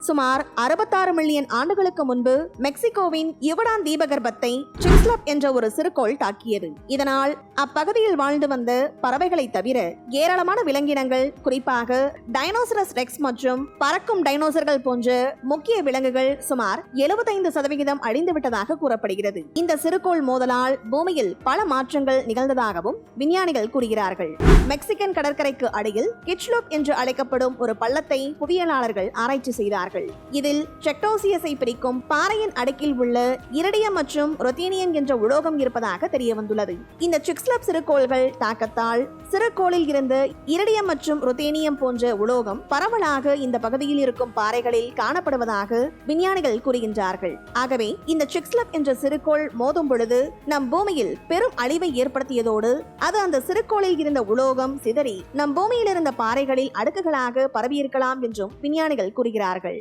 சுமார் 66 மில்லியன் ஆண்டுகளுக்கு முன்பு மெக்சிகோவின் யுகடான் தீபகற்பத்தை சிக்ஸ்லப் என்ற ஒரு சிறுகோள் தாக்கியது. இதனால் அப்பகுதியில் வாழ்ந்து வந்த பறவைகளை தவிர ஏராளமான விலங்கினங்கள், குறிப்பாக டைனோசரஸ் ரெக்ஸ் மற்றும் பறக்கும் டைனோசர்கள் போன்ற முக்கிய விலங்குகள் சுமார் 75% அழிந்துவிட்டதாக கூறப்படுகிறது. இந்த சிறுகோள் மோதலால் பூமியில் பல மாற்றங்கள் நிகழ்ந்ததாகவும் விஞ்ஞானிகள் கூறுகிறார்கள். மெக்சிகன் கடற்கரைக்கு அடியில் கிச்லுப் என்று அழைக்கப்படும் ஒரு பள்ளத்தை புவியியலாளர்கள் ஆராய்ச்சி செய்தார்கள். இதில் செக்டோசியஸை பிரிக்கும் பாறையின் அடுக்கில் உள்ள இரிடியம் மற்றும் ரொத்தேனியம் என்ற உலோகம் இருப்பதாக தெரிய வந்துள்ளது. இந்த சிக்ஸ்லப் சிறுகோள்கள் தாக்கத்தால் சிறுகோளில் இருந்த இரிடியம் மற்றும் ரொத்தேனியம் போன்ற உலோகம் பரவலாக இந்த பகுதியில் இருக்கும் பாறைகளில் காணப்படுவதாக விஞ்ஞானிகள் கூறுகின்றார்கள். ஆகவே இந்த சிக்ஸ்லப் என்ற சிறுகோள் மோதும் பொழுது நம் பூமியில் பெரும் அழிவை ஏற்படுத்தியதோடு அது அந்த சிறுகோளில் இருந்த உலோகம் சிதறி நம் பூமியில் இருந்த பாறைகளில் அடுக்குகளாக பரவியிருக்கலாம் என்றும் விஞ்ஞானிகள் கூறுகிறார்கள்.